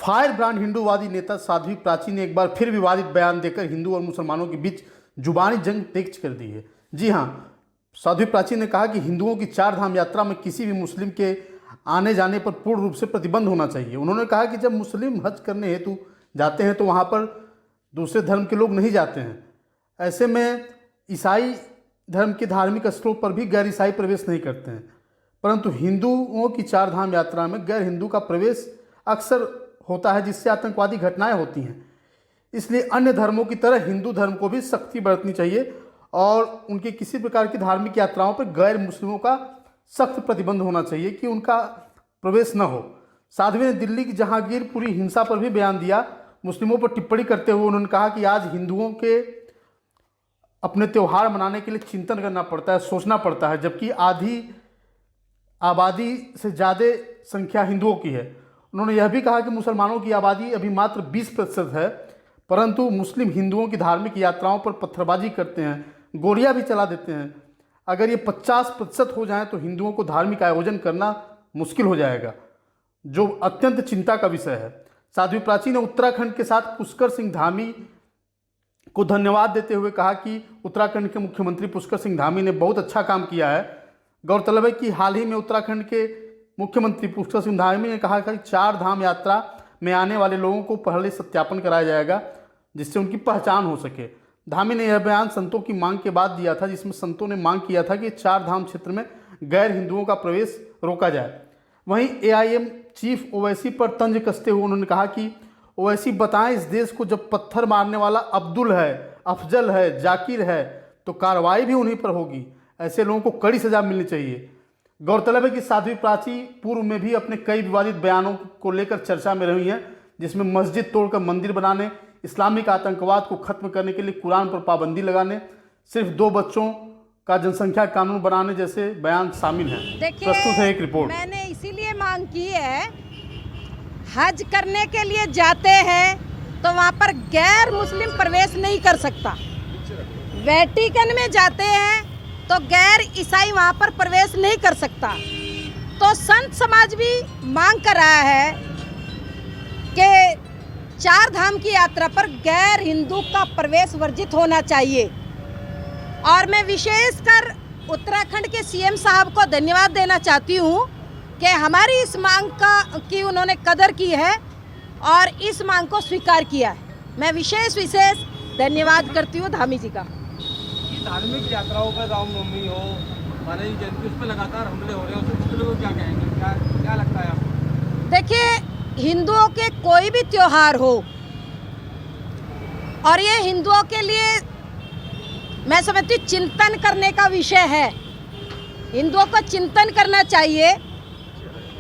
Fire brand हिंदूवादी नेता साध्वी प्राची ने एक बार फिर विवादित बयान देकर हिंदू और मुसलमानों के बीच जुबानी जंग तेज कर दी है। जी हां, साध्वी प्राची ने कहा कि हिंदुओं की चार धाम यात्रा में किसी भी मुस्लिम के आने जाने पर पूर्ण रूप से प्रतिबंध होना चाहिए। उन्होंने कहा कि जब मुस्लिम हज करने हेतु जाते हैं तो वहाँ पर दूसरे धर्म के लोग नहीं जाते हैं। ऐसे में ईसाई धर्म के धार्मिक स्थलों पर भी गैर ईसाई प्रवेश नहीं करते हैं, परंतु हिंदुओं की चार धाम यात्रा में गैर हिंदू का प्रवेश अक्सर होता है, जिससे आतंकवादी घटनाएं होती हैं। इसलिए अन्य धर्मों की तरह हिंदू धर्म को भी सख्ती बरतनी चाहिए और उनके किसी प्रकार की धार्मिक यात्राओं पर गैर मुस्लिमों का सख्त प्रतिबंध होना चाहिए कि उनका प्रवेश न हो। साध्वी ने दिल्ली की जहांगीरपुरी हिंसा पर भी बयान दिया। मुस्लिमों पर टिप्पणी करते हुए उन्होंने कहा कि आज हिंदुओं के अपने त्यौहार मनाने के लिए चिंतन करना पड़ता है, सोचना पड़ता है, जबकि आधी आबादी से ज़्यादा संख्या हिंदुओं की है। उन्होंने यह भी कहा कि मुसलमानों की आबादी अभी मात्र 20% है, परंतु मुस्लिम हिंदुओं की धार्मिक यात्राओं पर पत्थरबाजी करते हैं, गोलियां भी चला देते हैं। अगर ये 50% हो जाए तो हिंदुओं को धार्मिक आयोजन करना मुश्किल हो जाएगा, जो अत्यंत चिंता का विषय है। साध्वी प्राची ने उत्तराखंड के साथ पुष्कर सिंह धामी को धन्यवाद देते हुए कहा कि उत्तराखंड के मुख्यमंत्री पुष्कर सिंह धामी ने बहुत अच्छा काम किया है। गौरतलब है कि हाल ही में उत्तराखंड के मुख्यमंत्री पुष्कर सिंह धामी ने कहा कि चार धाम यात्रा में आने वाले लोगों को पहले सत्यापन कराया जाएगा, जिससे उनकी पहचान हो सके। धामी ने यह बयान संतों की मांग के बाद दिया था, जिसमें संतों ने मांग किया था कि चार धाम क्षेत्र में गैर हिंदुओं का प्रवेश रोका जाए। वहीं AIM चीफ ओवैसी पर तंज कसते हुए उन्होंने कहा कि ओवैसी बताएं, इस देश को जब पत्थर मारने वाला अब्दुल है, अफजल है, जाकिर है, तो कार्रवाई भी उन्हीं पर होगी। ऐसे लोगों को कड़ी सजा मिलनी चाहिए। गौरतलब है कि साध्वी प्राची पूर्व में भी अपने कई विवादित बयानों को लेकर चर्चा में रही हैं, जिसमें मस्जिद तोड़कर मंदिर बनाने, इस्लामिक आतंकवाद को खत्म करने के लिए कुरान पर पाबंदी लगाने, सिर्फ 2 बच्चों का जनसंख्या कानून बनाने जैसे बयान शामिल हैं। प्रस्तुत है एक रिपोर्ट। मैंने इसीलिए मांग की है, हज करने के लिए जाते हैं तो वहाँ पर गैर मुस्लिम प्रवेश नहीं कर सकता। वेटिकन में जाते हैं तो गैर ईसाई वहाँ पर प्रवेश नहीं कर सकता। तो संत समाज भी मांग कर रहा है कि चार धाम की यात्रा पर गैर हिंदू का प्रवेश वर्जित होना चाहिए। और मैं विशेषकर उत्तराखंड के CM साहब को धन्यवाद देना चाहती हूँ कि हमारी इस मांग की उन्होंने कदर की है और इस मांग को स्वीकार किया है। मैं विशेष धन्यवाद करती हूँ धामी जी का। धार्मिक यात्राओं पर रामनवमी हो, बालाजी जयंती, उस पर लगातार हमले हो रहे हैं, उसके लोग क्या कहेंगे? क्या लगता है आपको? देखिए, हिंदुओं के कोई भी त्योहार हो और ये हिंदुओं के लिए मैं समझती हूँ चिंतन करने का विषय है। हिंदुओं को चिंतन करना चाहिए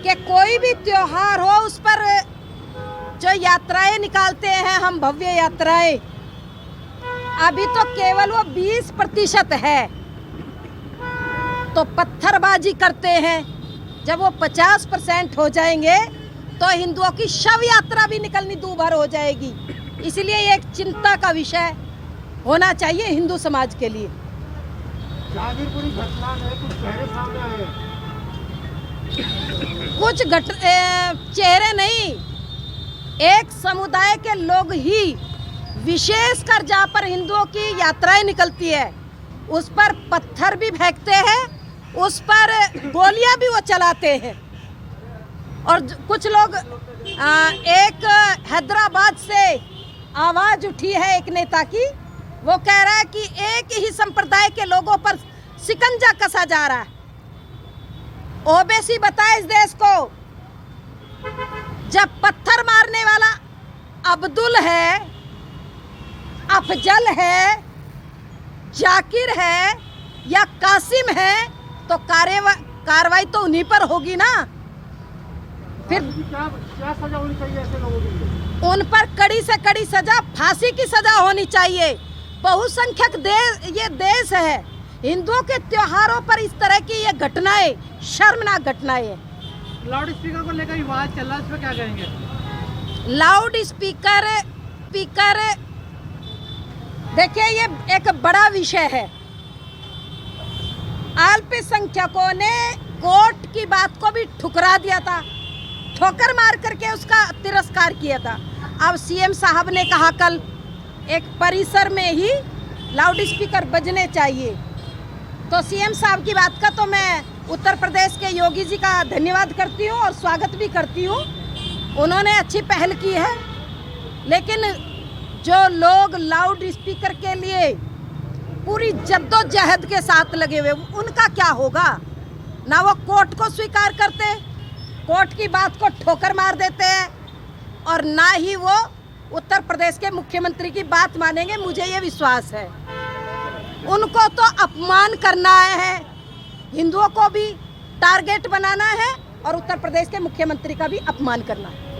कि कोई भी त्योहार हो उस पर जो यात्राएं निकालते हैं हम, भव्य यात्राएं, अभी तो केवल वो 20% है। तो पत्थरबाजी करते हैं, जब वो 50% हो जाएंगे तो हिंदुओं की शव यात्रा भी निकलनी दूभर हो जाएगी। इसलिए ये एक चिंता का विषय होना चाहिए हिंदू समाज के लिए। जहांगीरपुरी घटना में कुछ चेहरे सामने आए हैं। कुछ चेहरे नहीं, एक समुदाय के लोग ही, विशेषकर जहाँ पर हिंदुओं की यात्राएं निकलती है उस पर पत्थर भी फेंकते हैं, उस पर गोलियां भी वो चलाते हैं। और कुछ लोग एक हैदराबाद से आवाज उठी है एक नेता की, वो कह रहा है कि एक ही संप्रदाय के लोगों पर शिकंजा कसा जा रहा है। ओवैसी बताए इस देश को, जब पत्थर मारने वाला अब्दुल है, अफजल है, जाकिर है या कासिम है, तो कार्रवाई तो उन्हीं पर होगी ना। फिर क्या सजा होनी चाहिए ऐसे लोगों के लिए? उन पर कड़ी से कड़ी सजा, फांसी की सजा होनी चाहिए। बहुसंख्यक ये देश है, हिंदुओं के त्योहारों पर इस तरह की ये घटनाएं शर्मनाक घटनाएं हैं। लाउड स्पीकर को लेकर विवाद चल रहा है, इस पर क्या कहेंगे? लाउड स्पीकर देखिए, ये एक बड़ा विषय है। अल्पसंख्यकों ने कोर्ट की बात को भी ठुकरा दिया था, ठोकर मार करके उसका तिरस्कार विस्तार किया था। अब सीएम साहब ने कहा कल एक परिसर में ही लाउड स्पीकर बजने चाहिए। तो सीएम साहब की बात का तो मैं उत्तर प्रदेश के योगी जी का धन्यवाद करती हूँ और स्वागत भी करती हूँ। उन्होंने अच्छी पहल की है, लेकिन जो लोग लाउड स्पीकर के लिए पूरी जद्दोजहद के साथ लगे हुए, उनका क्या होगा? ना वो कोर्ट को स्वीकार करते, कोर्ट की बात को ठोकर मार देते हैं, और ना ही वो उत्तर प्रदेश के मुख्यमंत्री की बात मानेंगे। मुझे ये विश्वास है। उनको तो अपमान करना है, हिंदुओं को भी टारगेट बनाना है और उत्तर प्रदेश के मुख्यमंत्री का भी अपमान करना है।